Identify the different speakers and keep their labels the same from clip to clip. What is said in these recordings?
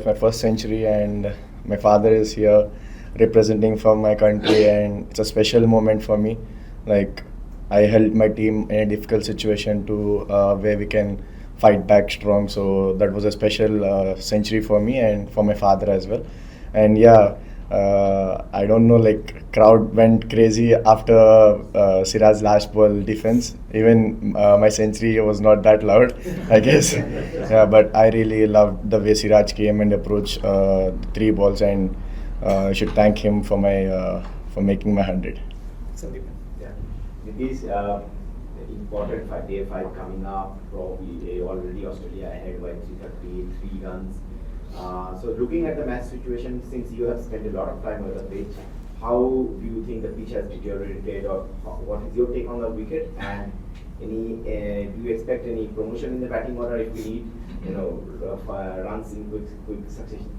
Speaker 1: my first century, and my father is here representing for my country, and it's a special moment for me. Like, I helped my team in a difficult situation to where we can fight back strong. So that was a special century for me and for my father as well. And yeah, I don't know, like crowd went crazy after Siraj last ball defense. Even my century was not that loud, I guess. Yeah, but I really loved the way Siraj came and approached three balls, and I should thank him for for making my 100.
Speaker 2: Yeah. Nitish, important day 5 coming up, probably already Australia ahead by 3 guns. So looking at the match situation, since you have spent a lot of time on the pitch, how do you think the pitch has deteriorated, or what is your take on the wicket? And do you expect any promotion in the batting order if we need, runs in quick succession?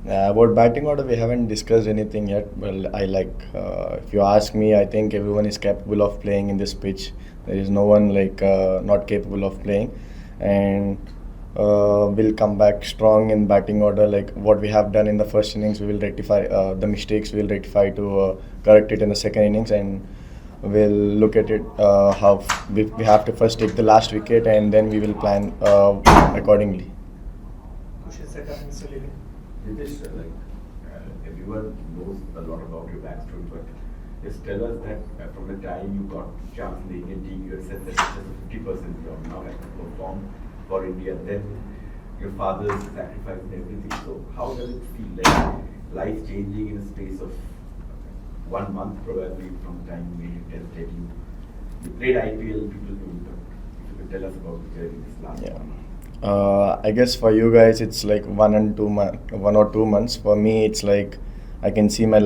Speaker 1: About batting order, we haven't discussed anything yet. Well, if you ask me, I think everyone is capable of playing in this pitch. There is no one not capable of playing, and we'll come back strong in batting order. Like what we have done in the first innings, we will rectify the mistakes. We'll rectify to correct it in the second innings, and we'll look at it how we have to first take the last wicket, and then we will plan accordingly.
Speaker 3: Nitish, everyone knows a lot about your backstory, but just tell us that from the time you got chance in the Indian team, you had said that it's just a 50% job. Now have to perform for India, then your father's sacrifice and everything. So how does it feel like life changing in a space of 1 month probably from the time you made your test debut? You played IPL, people knew, but if you could tell us about the journey this last month.
Speaker 1: I guess for you guys it's like 1 or 2 months. For me, it's like I can see my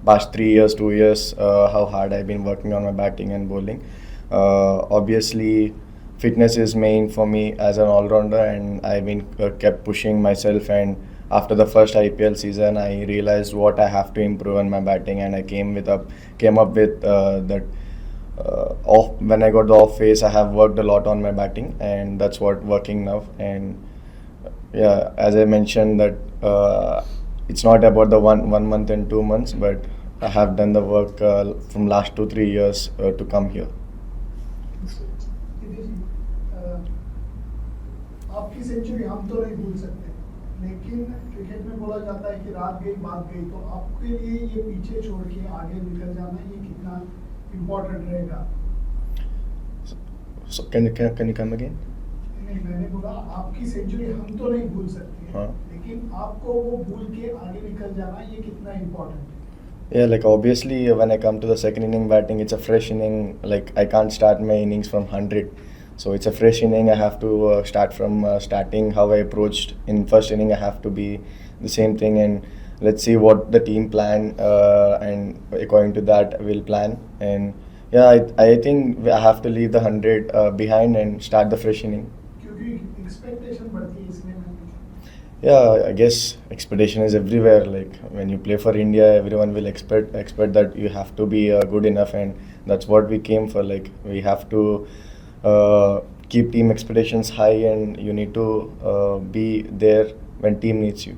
Speaker 1: past 3 years, 2 years, how hard I've been working on my batting and bowling. Obviously, fitness is main for me as an all-rounder, and I've been kept pushing myself. And after the first IPL season, I realized what I have to improve on my batting, and I came up with that. When I got the off phase, I have worked a lot on my batting, and that's what working now. And yeah, as I mentioned that it's not about the one month and 2 months, but I have done the work from last 2-3 years to come here.
Speaker 4: आपकी century हम तो नहीं भूल सकते, लेकिन cricket में बोला जाता है कि रात गई बात गई, तो आपके लिए ये पीछे छोड़ के आगे निकल जाना ये कितना इम्पोर्टेंट रहेगा?
Speaker 1: So can you come again?
Speaker 4: नहीं, मैंने बोला आपकी सेंचुरी हम तो नहीं भूल सकते,
Speaker 1: हाँ.
Speaker 4: लेकिन आपको वो भूल के आगे निकल जाना ये कितना इम्पोर्टेंट है?
Speaker 1: Yeah, like obviously when I come to the second inning batting, it's a fresh inning. Like I can't start my innings from 100. So it's a fresh inning. I have to start from starting how I approached in first inning. I have to be the same thing, and let's see what the team plan, and according to that we'll plan. And yeah, I think I have to leave the 100 behind and start the fresh inning.
Speaker 4: क्योंकि expectation बढ़ती है इसमें.
Speaker 1: Yeah, I guess expectation is everywhere. Like when you play for India, everyone will expect that you have to be good enough, and that's what we came for. Like we have to keep team expectations high, and you need to be there when team needs you.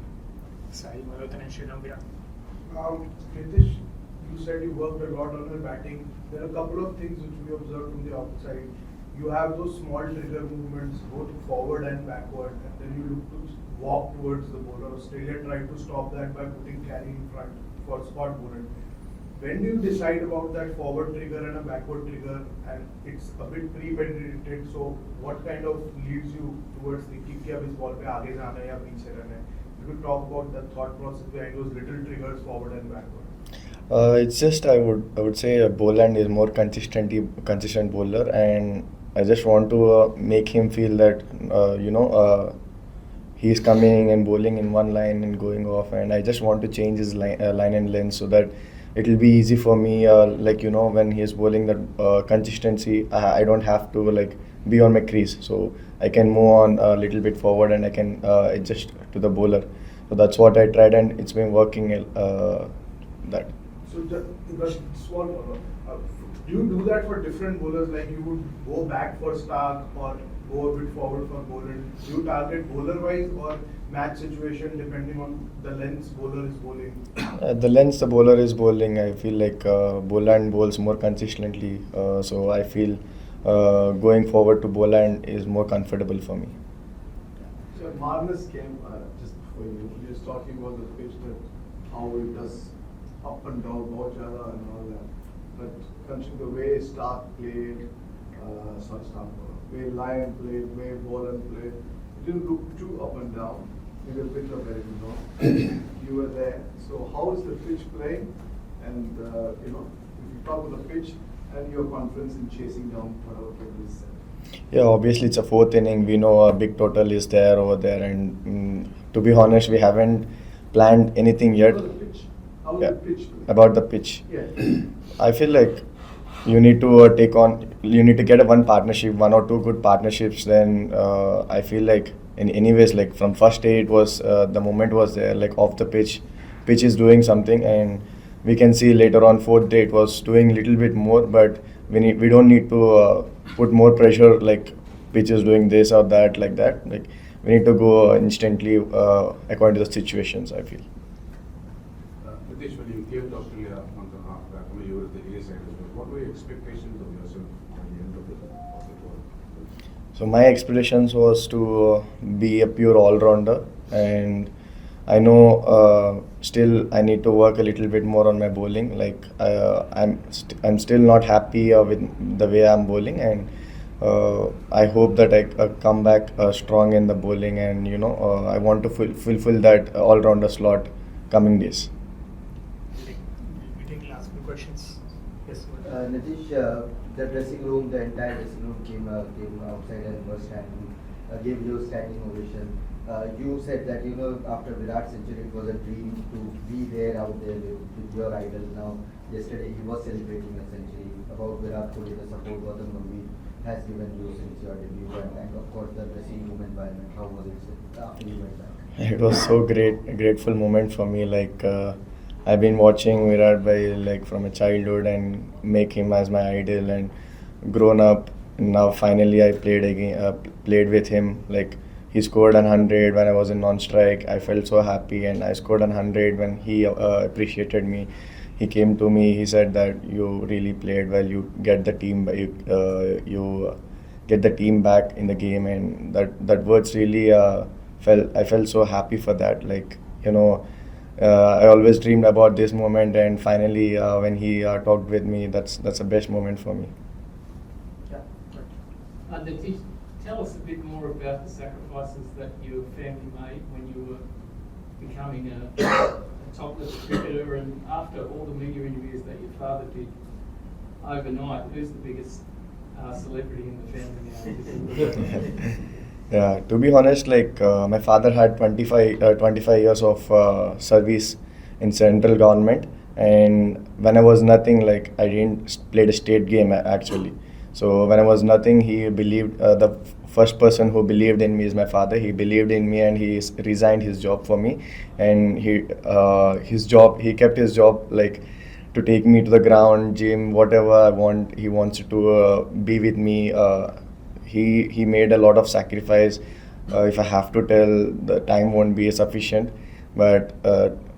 Speaker 5: Nitish, you said you worked a lot on your batting. There are a couple of things which we observed from the outside. You have those small trigger movements both forward and backward, and then you look to walk towards the bowler. Australia tried to stop that by putting carry in front for spot Boland. When do you decide about that forward trigger and a backward trigger, and it's a bit premeditated, so what kind of leads you towards thinking कि अब इस ball पे आगे जाना है या पीछे रहना है? You could talk about the thought process behind those little triggers forward and backward.
Speaker 1: It's just I would say Boland is more consistent bowler, and I just want to make him feel that he's coming and bowling in one line and going off, and I just want to change his line and length so that it will be easy for me. When he is bowling that consistency, I don't have to be on my crease, so I can move on a little bit forward, and I can adjust to the bowler. So that's what I tried, and it's been working. That.
Speaker 5: So just small do you do that for different bowlers? Like you would go back for Stark or go a bit forward for Boland? Do you target bowler wise, or match situation depending on the length bowler is bowling?
Speaker 1: The length the bowler is bowling, I feel like Boland bowls more consistently. So I feel going forward to Boland is more comfortable for me.
Speaker 6: So Marnus came just before you. He was talking about the pitch, that how it does up and down, बहुत ज़्यादा and all that. But considering the way Stark played, way Lion played, way Boland played, it didn't look too up and down. Maybe a bit of everything. You were there. So how is the pitch playing? And if you talk about the pitch and your confidence in chasing down whatever people is said.
Speaker 1: Yeah, obviously it's a fourth inning. We know a big total is there over there, and to be honest, we haven't planned anything yet.
Speaker 6: About the pitch. How is the pitch playing?
Speaker 1: About the pitch.
Speaker 6: Yeah.
Speaker 1: I feel like you need to you need to get one partnership, one or two good partnerships. Then I feel like in anyways, like from first day it was the moment was there, like off the pitch is doing something, and we can see later on fourth day it was doing little bit more, but we don't need to put more pressure like pitch is doing this or that like that. Like we need to go instantly according to the situations, I feel.
Speaker 7: Nitish, when you came to Australia a month and a half back, when you were at the A side as well, what were your expectations of yourself at the end of the tour?
Speaker 1: So my expectations was to be a pure all-rounder, and I know still I need to work a little bit more on my bowling. Like I'm still not happy with the way I'm bowling, and I hope that I come back strong in the bowling, and I want to fulfill that all-rounder slot coming days.
Speaker 8: We take last few questions. Yes.
Speaker 9: Nitish, the dressing room, the entire dressing room came outside and was standing, gave you a standing ovation. You said that after Virat's century, it was a dream to be there out there with your idol. Now, yesterday he was celebrating a century. About Virat Kohli, the support Gautam Gambhir has given you since your debut, and of course the dressing room environment. How was it after you went back?
Speaker 1: It was so great, a grateful moment for me. Like I've been watching Virat Bhai like from a childhood and make him as my idol, and grown up. Now finally I played with him. Like he scored 100 when I was in non-strike. I felt so happy, and I scored 100 when he appreciated me. He came to me. He said that you really played well. You get the team. You get the team back in the game, and that words really I felt so happy for that. Like I always dreamed about this moment, and finally when he talked with me, that's the best moment for me.
Speaker 10: Nitish, tell us a bit more about the sacrifices that your family made when you were becoming a top-level cricketer, and after all the media interviews that your father did overnight, who's the biggest celebrity in the family now?
Speaker 1: Yeah, to be honest, like my father had 25 years of service in central government, and when I was nothing, like I didn't play the state game actually. So when I was nothing, he believed, the first person who believed in me is my father. He believed in me, and he resigned his job for me, and he kept his job like to take me to the ground, gym, whatever I want. He wants to be with me. He made a lot of sacrifice. If I have to tell, the time won't be sufficient, but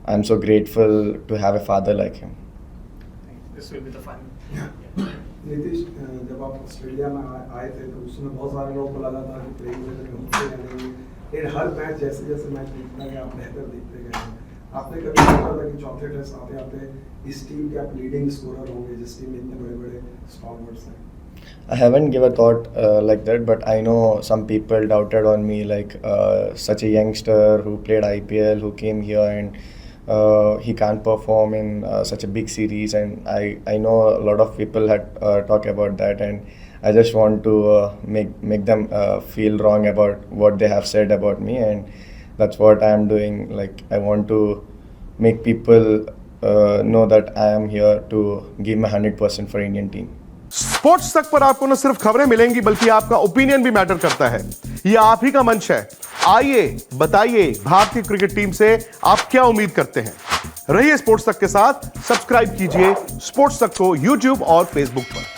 Speaker 1: I'm so grateful to have a father like him.
Speaker 8: This will be the final.
Speaker 6: Nitish, जब आप Australia में आए थे तो उसमें बहुत सारे लोगों को लगा था कि प्लेइंग में होते या नहीं, लेकिन हर मैच जैसे जैसे मैच जीतता गया आप बेहतर दिखते गए। आपने कभी सोचा था कि चौथे टेस्ट आते आते इस टीम के आप लीडिंग स्कोरर होंगे, जिस टीम में इतने बड़े बड़े स्टॉलवर्ड्स हैं?
Speaker 1: I haven't given a thought like that, but I know some people doubted on me, like such a youngster who played IPL, who came here and he can't perform in such a big series, and I know a lot of people had talked about that, and I just want to make them feel wrong about what they have said about me, and that's what I am doing. Like I want to make people know that I am here to give my 100% for Indian team.
Speaker 11: Sports तक पर आपको न सिर्फ खबरें मिलेंगी बल्कि आपका opinion भी मैटर करता है। ये आप ही का मंच है। आइए बताइए भारतीय क्रिकेट टीम से आप क्या उम्मीद करते हैं। रहिए स्पोर्ट्स तक के साथ, सब्सक्राइब कीजिए स्पोर्ट्स तक को YouTube और Facebook पर।